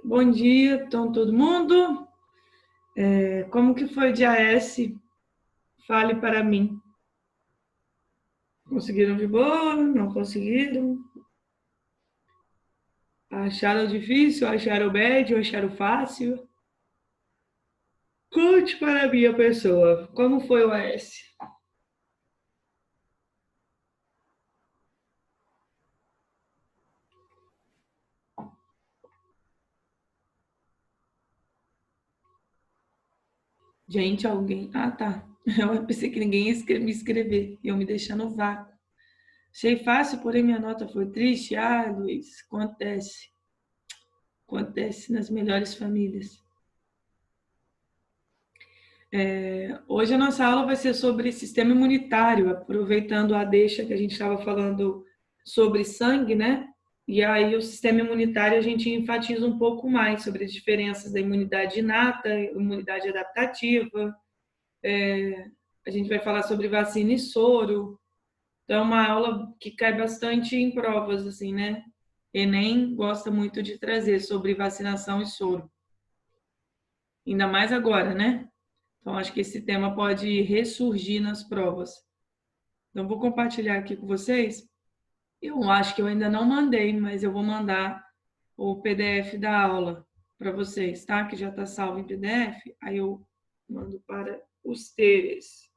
Bom dia, então, todo mundo. Como que foi de AS? Fale para mim. Conseguiram de boa? Não conseguiram? Acharam difícil? Acharam médio? Acharam fácil? Conte para mim, a pessoa. Como foi o AS? Gente, alguém... Ah, tá. Eu pensei que ninguém ia me escrever. Iam me deixar no vácuo. Achei fácil, porém minha nota foi triste. Ah, Luiz, acontece. Acontece nas melhores famílias. Hoje a nossa aula vai ser sobre sistema imunitário, aproveitando a deixa que a gente estava falando sobre sangue, né? E aí o sistema imunitário a gente enfatiza um pouco mais sobre as diferenças da imunidade inata, imunidade adaptativa. A gente vai falar sobre vacina e soro. Então é uma aula que cai bastante em provas, assim, né? Enem gosta muito de trazer sobre vacinação e soro. Ainda mais agora, né? Então, acho que esse tema pode ressurgir nas provas. Então, vou compartilhar aqui com vocês. Eu acho que eu ainda não mandei, mas eu vou mandar o PDF da aula para vocês, tá? Que já está salvo em PDF. Aí eu mando para os teres.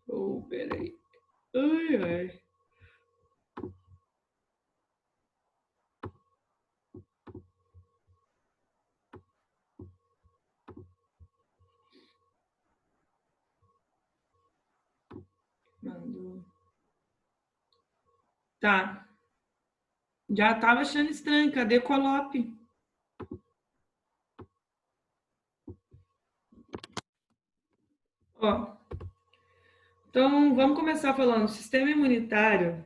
Oh, peraí. Ai, ai. Mandou. Tá. Já estava achando estranho. Cadê Colope? Ó. Então, vamos começar falando. O sistema imunitário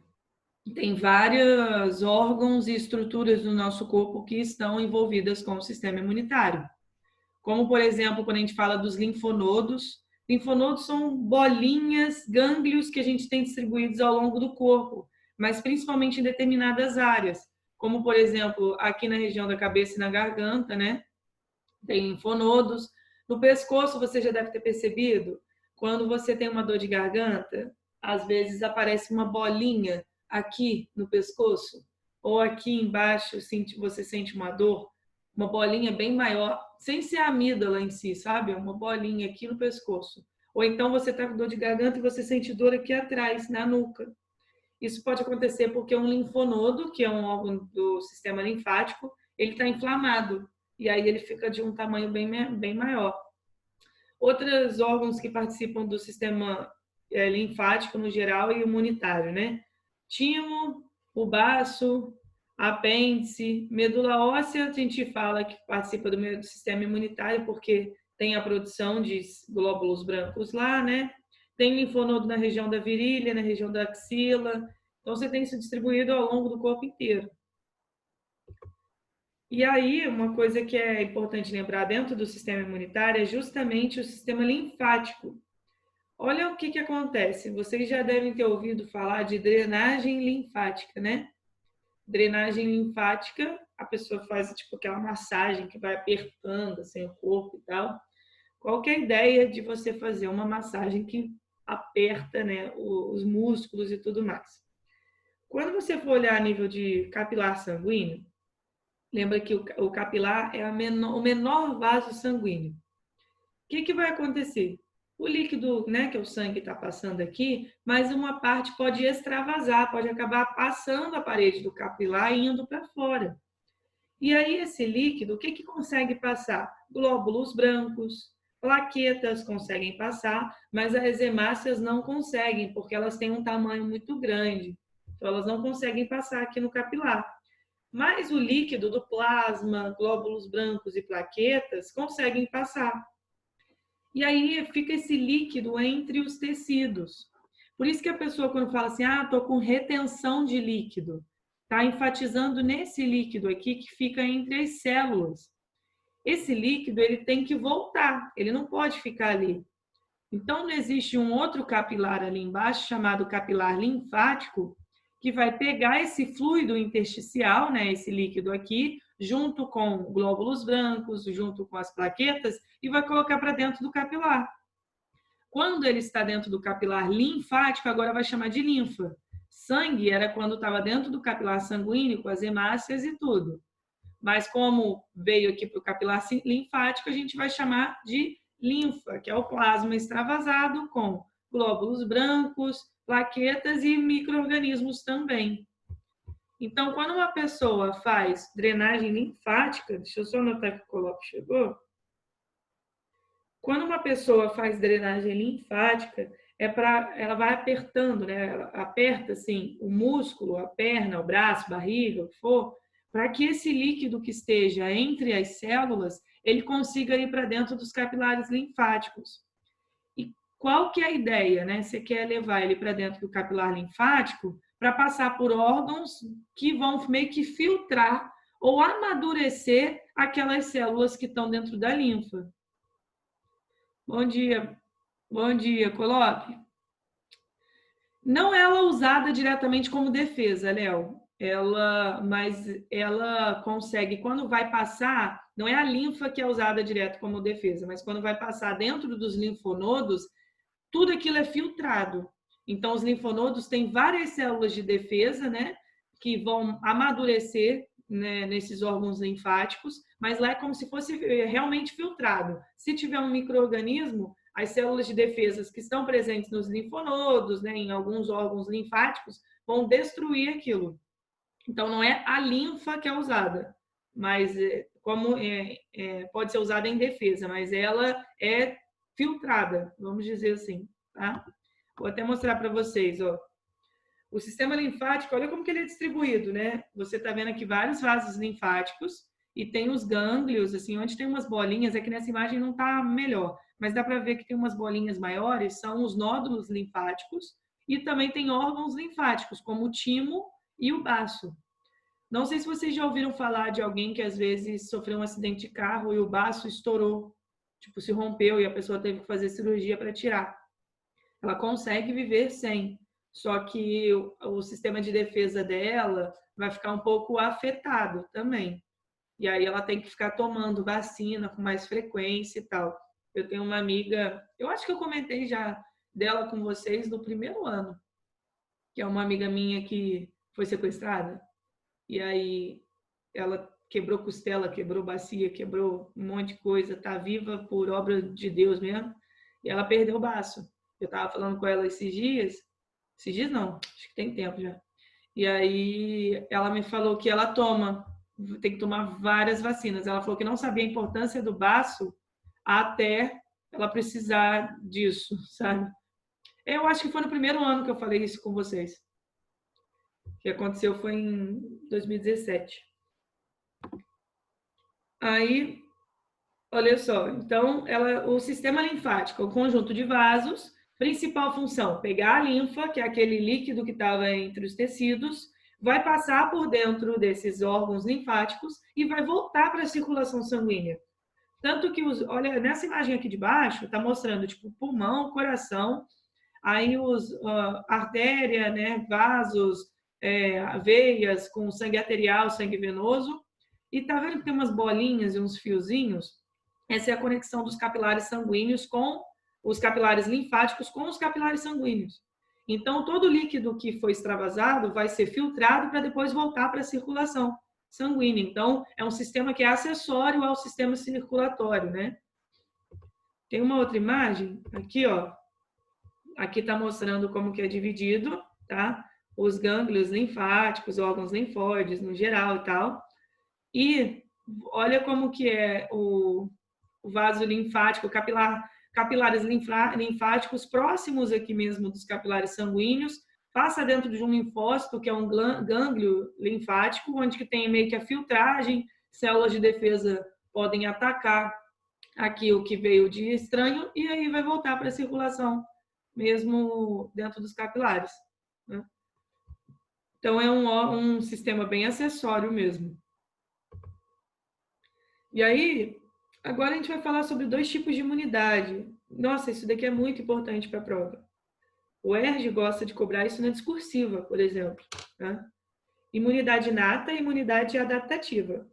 tem vários órgãos e estruturas do nosso corpo que estão envolvidas com o sistema imunitário. Como, por exemplo, quando a gente fala dos linfonodos. Linfonodos são bolinhas, gânglios que a gente tem distribuídos ao longo do corpo, mas principalmente em determinadas áreas, como, por exemplo, aqui na região da cabeça e na garganta, né? Tem linfonodos. No pescoço, você já deve ter percebido, quando você tem uma dor de garganta, às vezes aparece uma bolinha aqui no pescoço, ou aqui embaixo você sente uma dor, uma bolinha bem maior, sem ser a amígdala em si, sabe? Uma bolinha aqui no pescoço. Ou então você está com dor de garganta e você sente dor aqui atrás, na nuca. Isso pode acontecer porque um linfonodo, que é um órgão do sistema linfático, ele está inflamado. E aí ele fica de um tamanho bem maior. Outros órgãos que participam do sistema linfático no geral e imunitário, né? Timo, o baço, apêndice, medula óssea, a gente fala que participa do sistema imunitário porque tem a produção de glóbulos brancos lá, né? Tem linfonodo na região da virilha, na região da axila. Então, você tem isso distribuído ao longo do corpo inteiro. E aí, uma coisa que é importante lembrar dentro do sistema imunitário é justamente o sistema linfático. Olha o que acontece. Vocês já devem ter ouvido falar de drenagem linfática, né? Drenagem linfática, a pessoa faz tipo aquela massagem que vai apertando assim, o corpo e tal. Qual que é a ideia de você fazer uma massagem que aperta, né, os músculos e tudo mais? Quando você for olhar a nível de capilar sanguíneo, lembra que o capilar é o menor vaso sanguíneo. O que vai acontecer? O líquido, né, que é o sangue está passando aqui, mas uma parte pode extravasar, pode acabar passando a parede do capilar e indo para fora. E aí esse líquido, o que consegue passar? Glóbulos brancos, plaquetas conseguem passar, mas as hemácias não conseguem, porque elas têm um tamanho muito grande. Então elas não conseguem passar aqui no capilar. Mas o líquido do plasma, glóbulos brancos e plaquetas conseguem passar. E aí fica esse líquido entre os tecidos. Por isso que a pessoa, quando fala assim, estou com retenção de líquido, está enfatizando nesse líquido aqui que fica entre as células. Esse líquido ele tem que voltar, ele não pode ficar ali. Então, existe um outro capilar ali embaixo, chamado capilar linfático, que vai pegar esse fluido intersticial, né, esse líquido aqui, junto com glóbulos brancos, junto com as plaquetas, e vai colocar para dentro do capilar. Quando ele está dentro do capilar linfático, agora vai chamar de linfa. Sangue era quando estava dentro do capilar sanguíneo, com as hemácias e tudo. Mas como veio aqui para o capilar linfático, a gente vai chamar de linfa, que é o plasma extravasado com glóbulos brancos, plaquetas e micro-organismos também. Então, quando uma pessoa faz drenagem linfática, deixa eu só anotar que o Coloque chegou. Quando uma pessoa faz drenagem linfática, ela vai apertando, né? Ela aperta assim o músculo, a perna, o braço, barriga, o que for, para que esse líquido que esteja entre as células, ele consiga ir para dentro dos capilares linfáticos. E qual que é a ideia, né? Você quer levar ele para dentro do capilar linfático para passar por órgãos que vão meio que filtrar ou amadurecer aquelas células que estão dentro da linfa. Bom dia, Coloque. Não ela usada diretamente como defesa, Léo. Mas ela consegue, quando vai passar, não é a linfa que é usada direto como defesa, mas quando vai passar dentro dos linfonodos, tudo aquilo é filtrado. Então, os linfonodos têm várias células de defesa, né, que vão amadurecer, né, nesses órgãos linfáticos, mas lá é como se fosse realmente filtrado. Se tiver um micro-organismo, as células de defesa que estão presentes nos linfonodos, né, em alguns órgãos linfáticos, vão destruir aquilo. Então, não é a linfa que é usada, mas pode ser usada em defesa, mas ela é filtrada, vamos dizer assim, tá? Vou até mostrar para vocês, ó. O sistema linfático, olha como que ele é distribuído, né? Você está vendo aqui vários vasos linfáticos e tem os gânglios, assim, onde tem umas bolinhas, é que nessa imagem não está melhor, mas dá para ver que tem umas bolinhas maiores, são os nódulos linfáticos, e também tem órgãos linfáticos, como o timo e o baço. Não sei se vocês já ouviram falar de alguém que às vezes sofreu um acidente de carro e o baço estourou, tipo, se rompeu e a pessoa teve que fazer cirurgia para tirar. Ela consegue viver sem, só que o sistema de defesa dela vai ficar um pouco afetado também. E aí ela tem que ficar tomando vacina com mais frequência e tal. Eu tenho uma amiga, eu acho que eu comentei já dela com vocês no primeiro ano, que é uma amiga minha que foi sequestrada. E aí ela quebrou costela, quebrou bacia, quebrou um monte de coisa, tá viva por obra de Deus mesmo. E ela perdeu o baço. Eu tava falando com ela esses dias não, acho que tem tempo já. E aí ela me falou que ela tem que tomar várias vacinas. Ela falou que não sabia a importância do baço até ela precisar disso, sabe? Eu acho que foi no primeiro ano que eu falei isso com vocês. O que aconteceu foi em 2017. Aí, olha só, então o sistema linfático é um conjunto de vasos, principal função, pegar a linfa, que é aquele líquido que estava entre os tecidos, vai passar por dentro desses órgãos linfáticos e vai voltar para a circulação sanguínea. Tanto que, olha, nessa imagem aqui de baixo, está mostrando, tipo, pulmão, coração, aí artéria, né, vasos, veias com sangue arterial, sangue venoso, e tá vendo que tem umas bolinhas e uns fiozinhos? Essa é a conexão dos capilares sanguíneos com os capilares linfáticos com os capilares sanguíneos. Então, todo líquido que foi extravasado vai ser filtrado para depois voltar para a circulação sanguínea. Então, é um sistema que é acessório ao sistema circulatório, né? Tem uma outra imagem aqui, ó. Aqui está mostrando como que é dividido, tá? Os gânglios linfáticos, órgãos linfóides no geral e tal. E olha como que é o vaso linfático, capilares linfáticos próximos aqui mesmo dos capilares sanguíneos, passa dentro de um linfócito, que é um gânglio linfático, onde que tem meio que a filtragem, células de defesa podem atacar aqui o que veio de estranho e aí vai voltar para a circulação, mesmo dentro dos capilares, né? Então, é um sistema bem acessório mesmo. E aí, agora a gente vai falar sobre dois tipos de imunidade. Nossa, isso daqui é muito importante para a prova. O ERG gosta de cobrar isso na discursiva, por exemplo. Tá? Imunidade inata e imunidade adaptativa.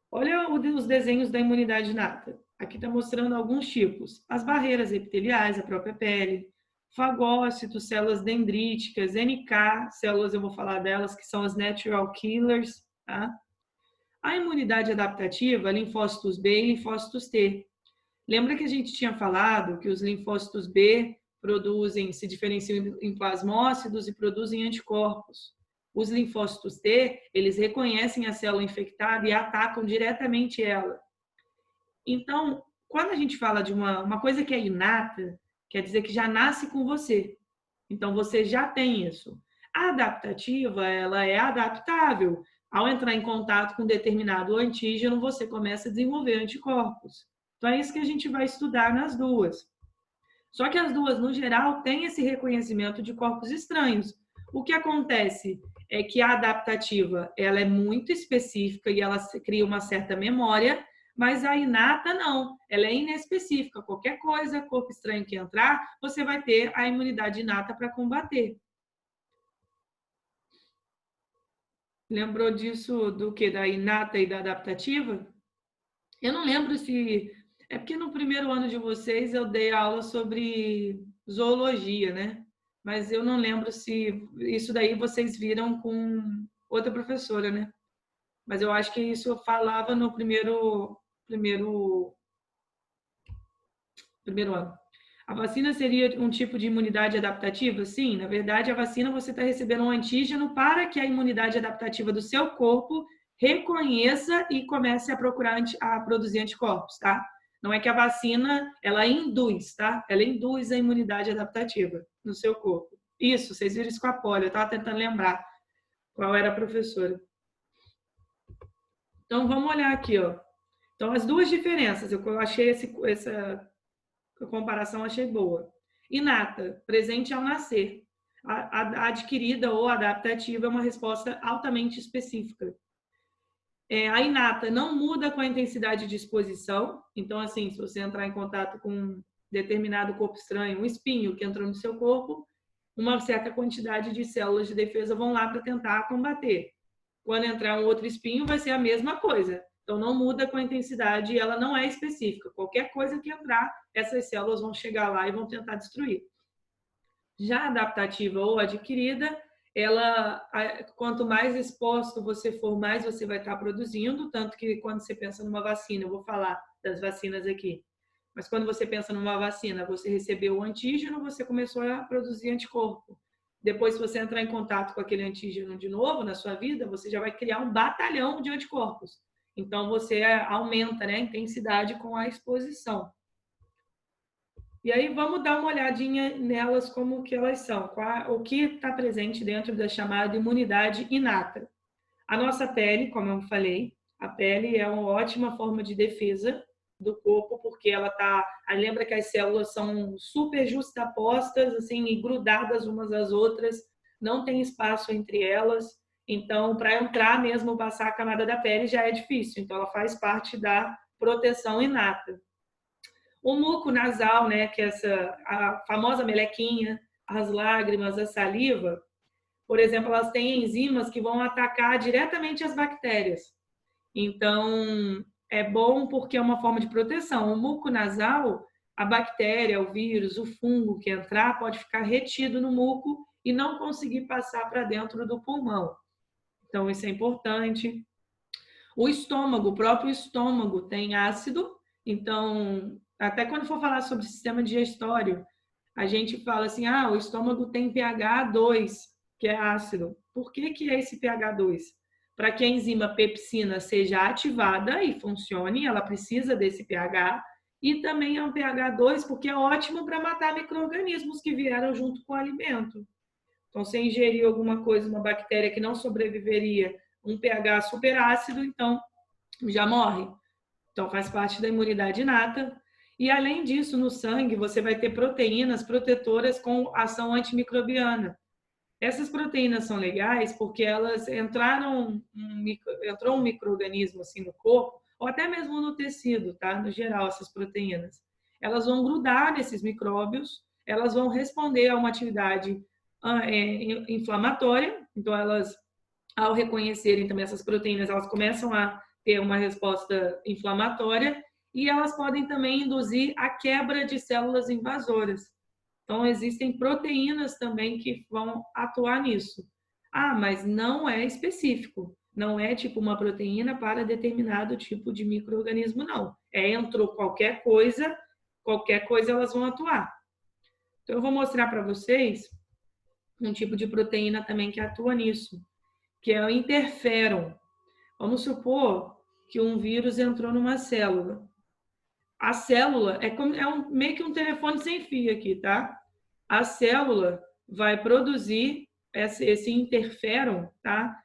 Olha os desenhos da imunidade inata. Aqui está mostrando alguns tipos. As barreiras epiteliais, a própria pele, fagócitos, células dendríticas, NK, células, eu vou falar delas, que são as natural killers. Tá? A imunidade adaptativa, linfócitos B e linfócitos T. Lembra que a gente tinha falado que os linfócitos B se diferenciam em plasmócitos e produzem anticorpos. Os linfócitos T, eles reconhecem a célula infectada e atacam diretamente ela. Então, quando a gente fala de uma coisa que é inata, quer dizer que já nasce com você. Então, você já tem isso. A adaptativa, ela é adaptável. Ao entrar em contato com determinado antígeno, você começa a desenvolver anticorpos. Então, é isso que a gente vai estudar nas duas. Só que as duas, no geral, têm esse reconhecimento de corpos estranhos. O que acontece é que a adaptativa ela é muito específica e ela cria uma certa memória, mas a inata não, ela é inespecífica. Qualquer coisa, corpo estranho que entrar, você vai ter a imunidade inata para combater. Lembrou disso do que? Da inata e da adaptativa? Eu não lembro se... É porque no primeiro ano de vocês eu dei aula sobre zoologia, né? Mas eu não lembro se isso daí vocês viram com outra professora, né? Mas eu acho que isso eu falava no primeiro ano. A vacina seria um tipo de imunidade adaptativa? Sim, na verdade, a vacina você está recebendo um antígeno para que a imunidade adaptativa do seu corpo reconheça e comece a procurar a produzir anticorpos, tá? Não é que a vacina, ela induz, tá? Ela induz a imunidade adaptativa no seu corpo. Isso, vocês viram isso com a polio. Eu estava tentando lembrar qual era a professora. Então, vamos olhar aqui, ó. Então, as duas diferenças, eu achei essa comparação, achei boa. Inata, presente ao nascer. A adquirida ou adaptativa é uma resposta altamente específica. A inata não muda com a intensidade de exposição. Então, assim, se você entrar em contato com um determinado corpo estranho, um espinho que entrou no seu corpo, uma certa quantidade de células de defesa vão lá para tentar combater. Quando entrar um outro espinho, vai ser a mesma coisa. Então, não muda com a intensidade e ela não é específica. Qualquer coisa que entrar, essas células vão chegar lá e vão tentar destruir. Já adaptativa ou adquirida, ela, quanto mais exposto você for, mais você vai estar produzindo, tanto que quando você pensa numa vacina, eu vou falar das vacinas aqui, mas quando você pensa numa vacina, você recebeu o antígeno, você começou a produzir anticorpo. Depois, se você entrar em contato com aquele antígeno de novo na sua vida, você já vai criar um batalhão de anticorpos. Então, você aumenta, né, a intensidade com a exposição. E aí vamos dar uma olhadinha nelas como que elas são, o que está presente dentro da chamada imunidade inata. A nossa pele, como eu falei, a pele é uma ótima forma de defesa do corpo, porque ela tá, lembra que as células são super justapostas, assim, e grudadas umas às outras, não tem espaço entre elas. Então, para entrar mesmo, passar a camada da pele já é difícil. Então, ela faz parte da proteção inata. O muco nasal, né, que é a famosa melequinha, as lágrimas, a saliva, por exemplo, elas têm enzimas que vão atacar diretamente as bactérias. Então, é bom porque é uma forma de proteção. O muco nasal, a bactéria, o vírus, o fungo que entrar pode ficar retido no muco e não conseguir passar para dentro do pulmão. Então, isso é importante. O estômago, o próprio estômago tem ácido, então, até quando for falar sobre sistema digestório, a gente fala assim, o estômago tem pH 2, que é ácido. Por que é esse pH 2? Para que a enzima pepsina seja ativada e funcione, ela precisa desse pH, e também é um pH 2 porque é ótimo para matar micro-organismos que vieram junto com o alimento. Então, se ingerir alguma coisa, uma bactéria que não sobreviveria, um pH super ácido, então já morre. Então, faz parte da imunidade inata. E, além disso, no sangue, você vai ter proteínas protetoras com ação antimicrobiana. Essas proteínas são legais porque elas entrou um micro-organismo assim no corpo, ou até mesmo no tecido, tá? No geral, essas proteínas. elas vão grudar nesses micróbios, elas vão responder a uma atividade inflamatória, então elas, ao reconhecerem também essas proteínas, elas começam a ter uma resposta inflamatória e elas podem também induzir a quebra de células invasoras. Então, existem proteínas também que vão atuar nisso. Ah, mas não é específico. Não é tipo uma proteína para determinado tipo de micro-organismo, não. Entrou qualquer coisa elas vão atuar. Então, eu vou mostrar para vocês um tipo de proteína também que atua nisso, que é o interferon. Vamos supor que um vírus entrou numa célula. A célula meio que um telefone sem fio aqui, tá? A célula vai produzir esse interferon, tá?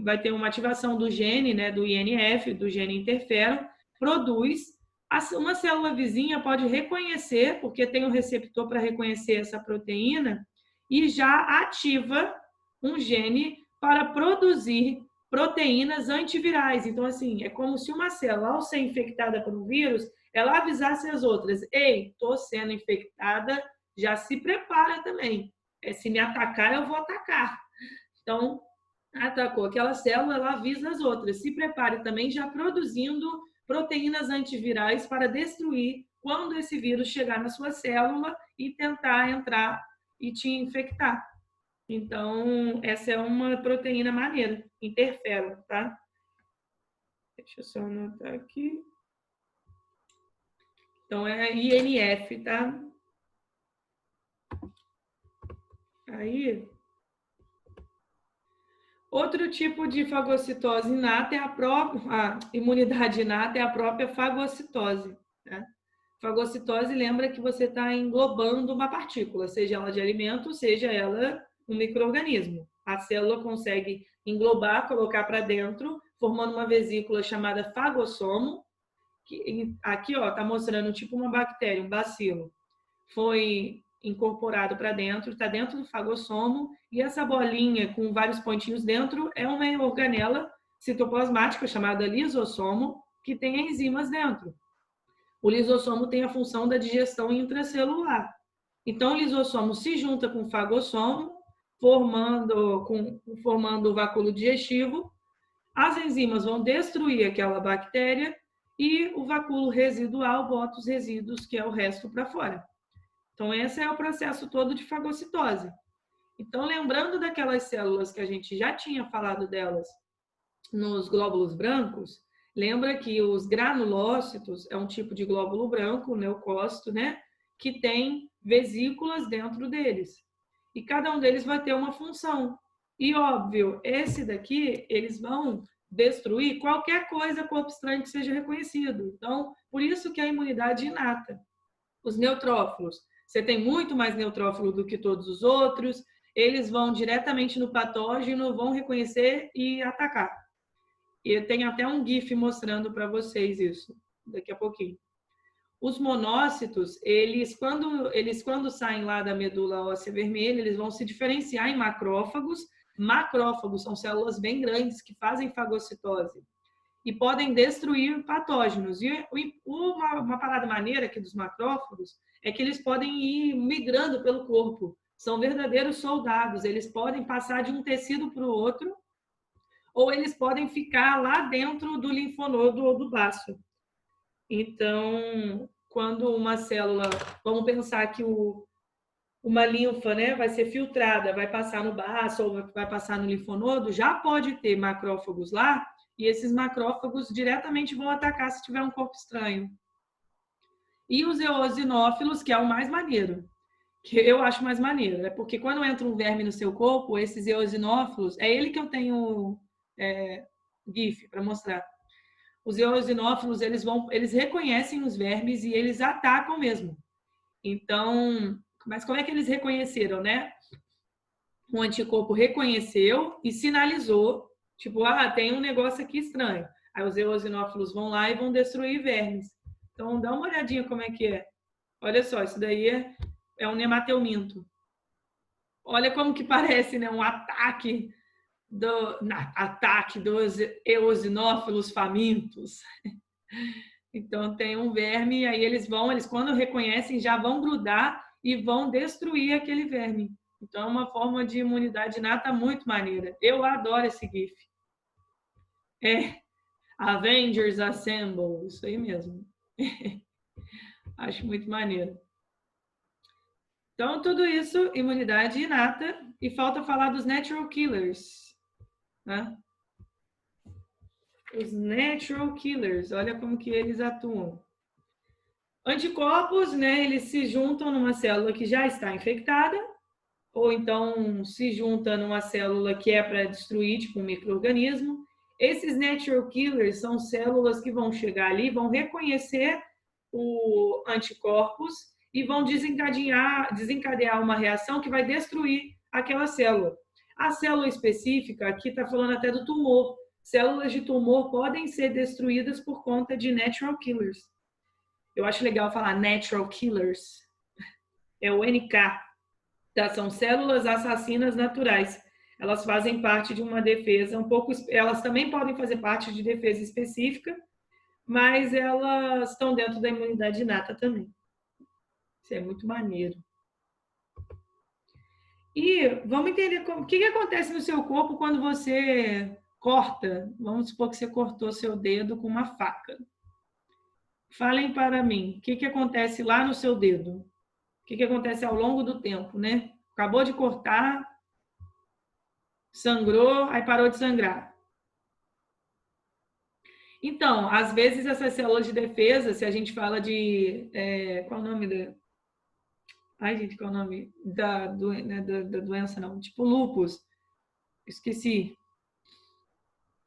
Vai ter uma ativação do gene, né, do INF, do gene interferon, produz. Uma célula vizinha pode reconhecer, porque tem um receptor para reconhecer essa proteína, e já ativa um gene para produzir proteínas antivirais. Então, assim, é como se uma célula, ao ser infectada por um vírus, ela avisasse as outras: ei, estou sendo infectada, já se prepara também. Se me atacar, eu vou atacar. Então, atacou aquela célula, ela avisa as outras: se prepare também, já produzindo proteínas antivirais para destruir quando esse vírus chegar na sua célula e tentar entrar e te infectar. Então, essa é uma proteína maneira, interferon, tá? Deixa eu só anotar aqui. Então, é INF, tá? Aí, outro tipo de fagocitose inata é a imunidade inata é a própria fagocitose. Né? Fagocitose lembra que você está englobando uma partícula, seja ela de alimento, seja ela um micro-organismo. A célula consegue englobar, colocar para dentro, formando uma vesícula chamada fagossomo, que aqui está mostrando tipo uma bactéria, um bacilo. Foi incorporado para dentro, está dentro do fagossomo, e essa bolinha com vários pontinhos dentro é uma organela citoplasmática chamada lisossomo, que tem enzimas dentro. O lisossomo tem a função da digestão intracelular. Então, o lisossomo se junta com o fagossomo, formando o vacúolo digestivo. As enzimas vão destruir aquela bactéria e o vacúolo residual bota os resíduos, que é o resto, para fora. Então, esse é o processo todo de fagocitose. Então, lembrando daquelas células que a gente já tinha falado delas nos glóbulos brancos, lembra que os granulócitos é um tipo de glóbulo branco, o leucócito, né? Que tem vesículas dentro deles. E cada um deles vai ter uma função. E, óbvio, esse daqui, eles vão destruir qualquer coisa, corpo estranho que seja reconhecido. Então, por isso que a imunidade inata. Os neutrófilos, você tem muito mais neutrófilo do que todos os outros, eles vão diretamente no patógeno, vão reconhecer e atacar. E tem até um GIF mostrando para vocês isso, daqui a pouquinho. Os monócitos, quando saem lá da medula óssea vermelha, eles vão se diferenciar em macrófagos. Macrófagos são células bem grandes que fazem fagocitose e podem destruir patógenos. E uma parada maneira aqui dos macrófagos é que eles podem ir migrando pelo corpo. São verdadeiros soldados. Eles podem passar de um tecido para o outro, ou eles podem ficar lá dentro do linfonodo ou do baço. Então, quando uma célula, vamos pensar que uma linfa, né, vai ser filtrada, vai passar no baço ou vai passar no linfonodo, já pode ter macrófagos lá, e esses macrófagos diretamente vão atacar se tiver um corpo estranho. E os eosinófilos, que é o mais maneiro, que eu acho mais maneiro, é porque quando entra um verme no seu corpo, esses eosinófilos, é ele que eu tenho GIF para mostrar. Os eosinófilos, eles reconhecem os vermes e eles atacam mesmo. Então, mas como é que eles reconheceram, né? O anticorpo reconheceu e sinalizou, tipo, tem um negócio aqui estranho. Aí os eosinófilos vão lá e vão destruir vermes. Então, dá uma olhadinha como é que é. Olha só, isso daí é um nemateuminto. Olha como que parece, né? Um ataque dos eosinófilos famintos. Então, tem um verme, e aí eles quando reconhecem, já vão grudar e vão destruir aquele verme. Então, é uma forma de imunidade inata muito maneira. Eu adoro esse GIF. É, Avengers Assemble, isso aí mesmo. Acho muito maneiro. Então, tudo isso, imunidade inata. E falta falar dos natural killers. Né? Os natural killers, olha como que eles atuam. Anticorpos, né, eles se juntam numa célula que já está infectada, ou então se junta numa célula que é para destruir, tipo um micro-organismo. Esses natural killers são células que vão chegar ali, vão reconhecer o anticorpos e vão desencadear uma reação que vai destruir aquela célula. A célula específica, aqui está falando até do tumor. Células de tumor podem ser destruídas por conta de natural killers. Eu acho legal falar natural killers. É o NK. Tá? São células assassinas naturais. Elas fazem parte de uma defesa um pouco... Elas também podem fazer parte de defesa específica, mas elas estão dentro da imunidade inata também. Isso é muito maneiro. E vamos entender o que acontece no seu corpo quando você corta. Vamos supor que você cortou seu dedo com uma faca. Falem para mim, o que acontece lá no seu dedo? O que acontece ao longo do tempo, né? Acabou de cortar, sangrou, aí parou de sangrar. Então, às vezes essas células de defesa, se a gente fala de... qual é o nome da... Ai, gente, qual é o nome da doença, não? Tipo lúpus. Esqueci.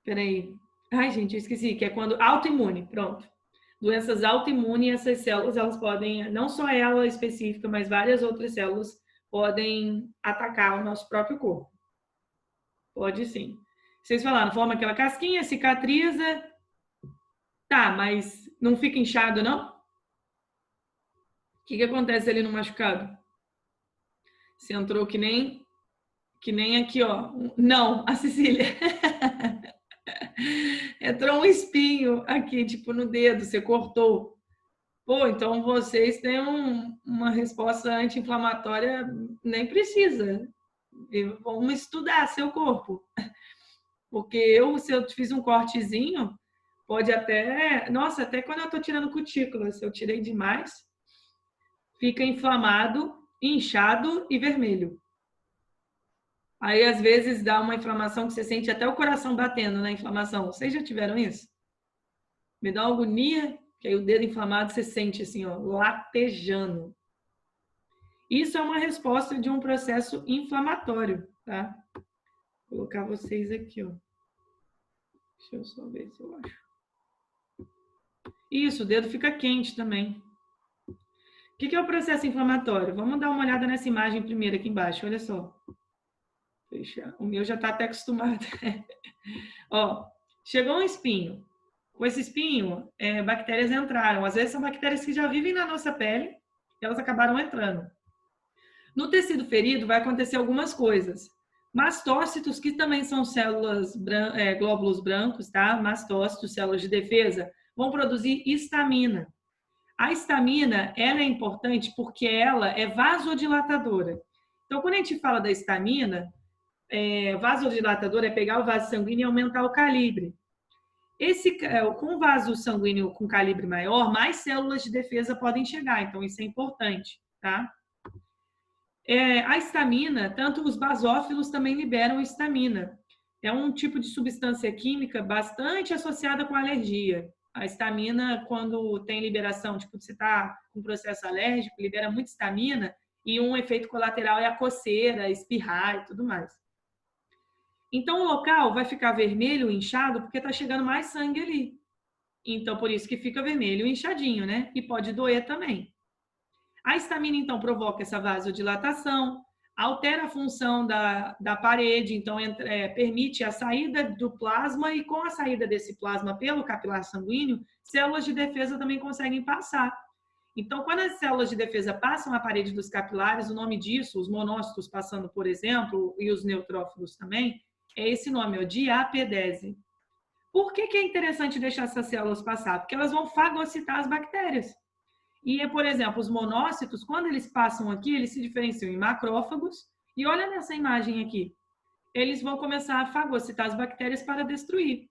Peraí. Ai, gente, eu esqueci. Que é quando... Autoimune, pronto. Doenças autoimunes, essas células, elas podem... Não só ela específica, mas várias outras células podem atacar o nosso próprio corpo. Pode sim. Vocês falaram, forma aquela casquinha, cicatriza. Tá, mas não fica inchado, não? O que acontece ali no machucado? Você entrou que nem aqui, ó. Não, a Cecília. Entrou um espinho aqui, tipo, no dedo, você cortou. Pô, então vocês têm uma resposta anti-inflamatória, nem precisa. Vamos estudar seu corpo. Porque se eu fiz um cortezinho, pode até... Nossa, até quando eu tô tirando cutícula, se eu tirei demais, fica inflamado, inchado e vermelho. Aí, às vezes, dá uma inflamação que você sente até o coração batendo na inflamação. Vocês já tiveram isso? Me dá uma agonia, que aí o dedo inflamado você sente assim, ó, latejando. Isso é uma resposta de um processo inflamatório, tá? Vou colocar vocês aqui, ó. Deixa eu só ver se eu acho. Isso, o dedo fica quente também. O que é o processo inflamatório? Vamos dar uma olhada nessa imagem primeiro aqui embaixo, olha só. Deixa, o meu já está até acostumado. Ó, chegou um espinho. Com esse espinho, bactérias entraram. Às vezes são bactérias que já vivem na nossa pele e elas acabaram entrando. No tecido ferido vai acontecer algumas coisas. Mastócitos, que também são células, glóbulos brancos, tá? Mastócitos, células de defesa, vão produzir histamina. A histamina, ela é importante porque ela é vasodilatadora. Então, quando a gente fala da histamina, vasodilatador é pegar o vaso sanguíneo e aumentar o calibre. Com o vaso sanguíneo com calibre maior, mais células de defesa podem chegar, então isso é importante, tá? A histamina, tanto os basófilos também liberam histamina. É um tipo de substância química bastante associada com alergia. A histamina, quando tem liberação, tipo, você está com processo alérgico, libera muita histamina, e um efeito colateral é a coceira, espirrar e tudo mais. Então, o local vai ficar vermelho, inchado, porque está chegando mais sangue ali. Então, por isso que fica vermelho e inchadinho, né? E pode doer também. A histamina, então, provoca essa vasodilatação, altera a função da parede, então permite a saída do plasma e com a saída desse plasma pelo capilar sanguíneo, células de defesa também conseguem passar. Então, quando as células de defesa passam a parede dos capilares, o nome disso, os monócitos passando, por exemplo, e os neutrófilos também, é esse nome, diapedese. Por que é interessante deixar essas células passar? Porque elas vão fagocitar as bactérias. E, por exemplo, os monócitos, quando eles passam aqui, eles se diferenciam em macrófagos. E olha nessa imagem aqui. Eles vão começar a fagocitar as bactérias para destruir.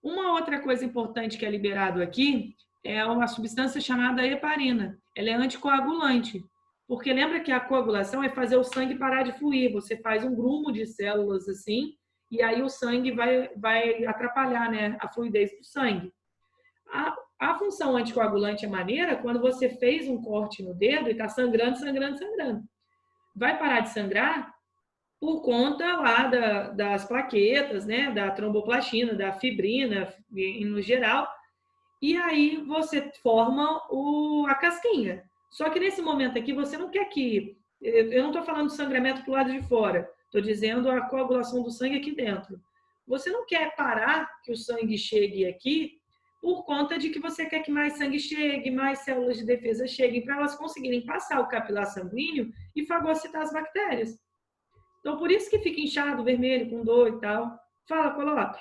Uma outra coisa importante que é liberado aqui é uma substância chamada heparina. Ela é anticoagulante. Porque lembra que a coagulação é fazer o sangue parar de fluir. Você faz um grumo de células assim, e aí o sangue vai atrapalhar, né, a fluidez do sangue. A função anticoagulante é maneira quando você fez um corte no dedo e está sangrando, sangrando, sangrando. Vai parar de sangrar por conta lá das plaquetas, né, da tromboplastina, da fibrina, no geral, e aí você forma a casquinha. Só que nesse momento aqui você não quer que... Eu não estou falando de sangramento para o lado de fora, estou dizendo a coagulação do sangue aqui dentro. Você não quer parar que o sangue chegue aqui por conta de que você quer que mais sangue chegue, mais células de defesa cheguem, para elas conseguirem passar o capilar sanguíneo e fagocitar as bactérias. Então, por isso que fica inchado, vermelho, com dor e tal. Fala, coloque.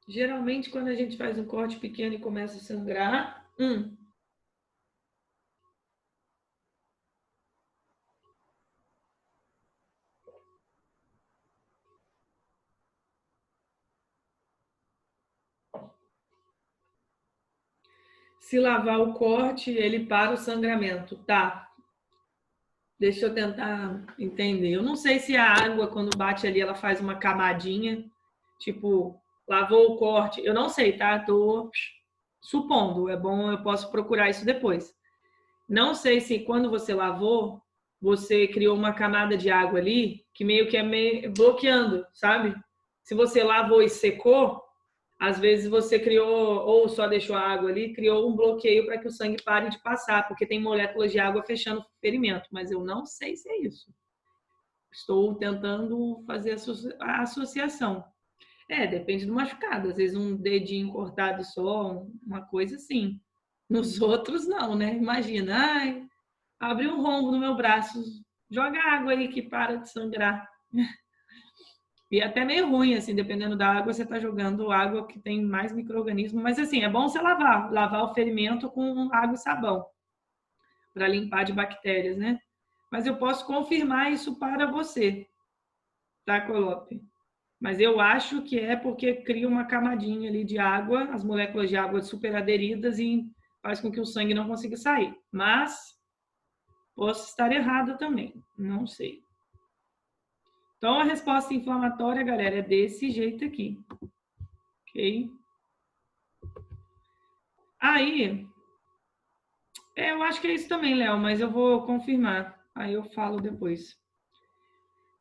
Geralmente, quando a gente faz um corte pequeno e começa a sangrar... Se lavar o corte, ele para o sangramento. Tá. Deixa eu tentar entender. Eu não sei se a água, quando bate ali, ela faz uma camadinha. Tipo, lavou o corte. Eu não sei, tá? Tô supondo. É bom, eu posso procurar isso depois. Não sei se quando você lavou, você criou uma camada de água ali que meio que é meio bloqueando, sabe? Se você lavou e secou, às vezes você criou, ou só deixou a água ali, criou um bloqueio para que o sangue pare de passar, porque tem moléculas de água fechando o ferimento, mas eu não sei se é isso. Estou tentando fazer a associação. Depende do machucado. Às vezes um dedinho cortado só, uma coisa assim. Nos outros, não, né? Imagina, ai, abri um rombo no meu braço, joga água aí que para de sangrar. E é até meio ruim, assim, dependendo da água, você está jogando água que tem mais micro-organismo. Mas, assim, é bom você lavar o ferimento com água e sabão, para limpar de bactérias, né? Mas eu posso confirmar isso para você, tá, Colope? Mas eu acho que é porque cria uma camadinha ali de água, as moléculas de água superaderidas e faz com que o sangue não consiga sair. Mas posso estar errada também, não sei. Então, a resposta inflamatória, galera, é desse jeito aqui. Ok? Aí, eu acho que é isso também, Léo, mas eu vou confirmar. Aí eu falo depois.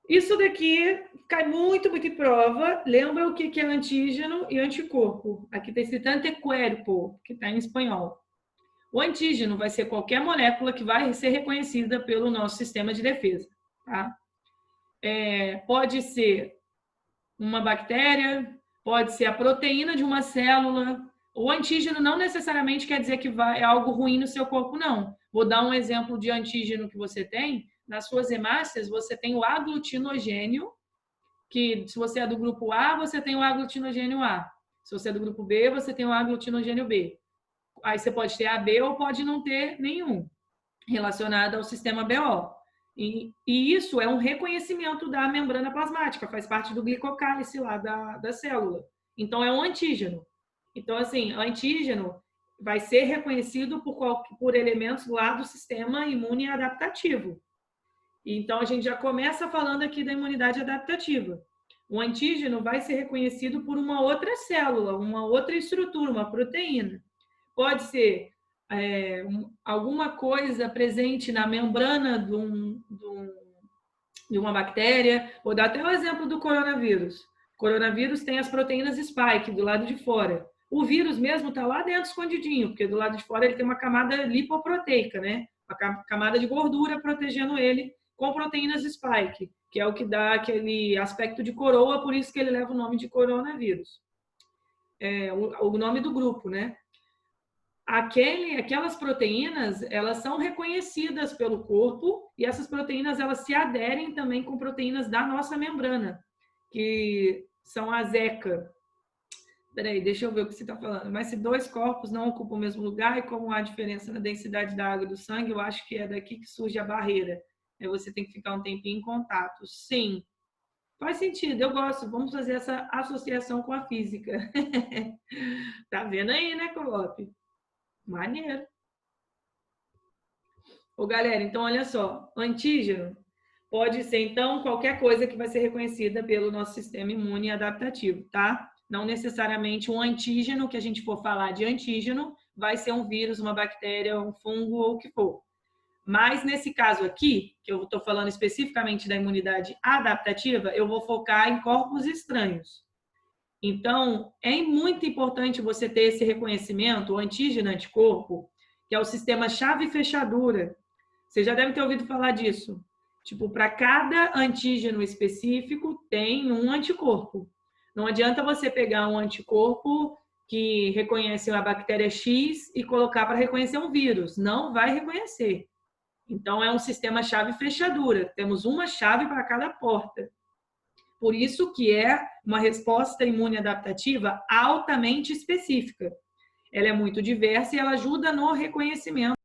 Isso daqui cai muito em prova. Lembra o que é antígeno e anticorpo. Aqui está escrito anticuerpo, que está em espanhol. O antígeno vai ser qualquer molécula que vai ser reconhecida pelo nosso sistema de defesa. Tá? Pode ser uma bactéria, pode ser a proteína de uma célula. O antígeno não necessariamente quer dizer que é algo ruim no seu corpo, não. Vou dar um exemplo de antígeno que você tem. Nas suas hemácias, você tem o aglutinogênio, que se você é do grupo A, você tem o aglutinogênio A. Se você é do grupo B, você tem o aglutinogênio B. Aí você pode ter AB ou pode não ter nenhum relacionado ao sistema BO. E isso é um reconhecimento da membrana plasmática, faz parte do glicocálice lá da célula. Então, é um antígeno. Então, assim, o antígeno vai ser reconhecido por elementos lá do sistema imune adaptativo. Então, a gente já começa falando aqui da imunidade adaptativa. O antígeno vai ser reconhecido por uma outra célula, uma outra estrutura, uma proteína. Pode ser alguma coisa presente na membrana de uma bactéria. Vou dar até o exemplo do coronavírus. O coronavírus tem as proteínas spike do lado de fora. O vírus mesmo está lá dentro escondidinho, porque do lado de fora ele tem uma camada lipoproteica, né? Uma camada de gordura protegendo ele com proteínas spike, que é o que dá aquele aspecto de coroa, por isso que ele leva o nome de coronavírus. O nome do grupo, né? aquelas proteínas, elas são reconhecidas pelo corpo e essas proteínas, elas se aderem também com proteínas da nossa membrana, que são as ECA. Peraí, deixa eu ver o que você está falando. Mas se dois corpos não ocupam o mesmo lugar e como há diferença na densidade da água e do sangue, eu acho que é daqui que surge a barreira. Aí você tem que ficar um tempinho em contato. Sim, faz sentido, eu gosto. Vamos fazer essa associação com a física. Tá vendo aí, né, Colope? Maneiro. Ô, galera, então olha só. Antígeno pode ser, então, qualquer coisa que vai ser reconhecida pelo nosso sistema imune adaptativo, tá? Não necessariamente um antígeno, que a gente for falar de antígeno, vai ser um vírus, uma bactéria, um fungo ou o que for. Mas nesse caso aqui, que eu estou falando especificamente da imunidade adaptativa, eu vou focar em corpos estranhos. Então, é muito importante você ter esse reconhecimento, o antígeno-anticorpo, que é o sistema chave-fechadura. Você já deve ter ouvido falar disso. Tipo, para cada antígeno específico, tem um anticorpo. Não adianta você pegar um anticorpo que reconhece a bactéria X e colocar para reconhecer um vírus. Não vai reconhecer. Então, é um sistema chave-fechadura. Temos uma chave para cada porta. Por isso que é uma resposta imune adaptativa altamente específica. Ela é muito diversa e ela ajuda no reconhecimento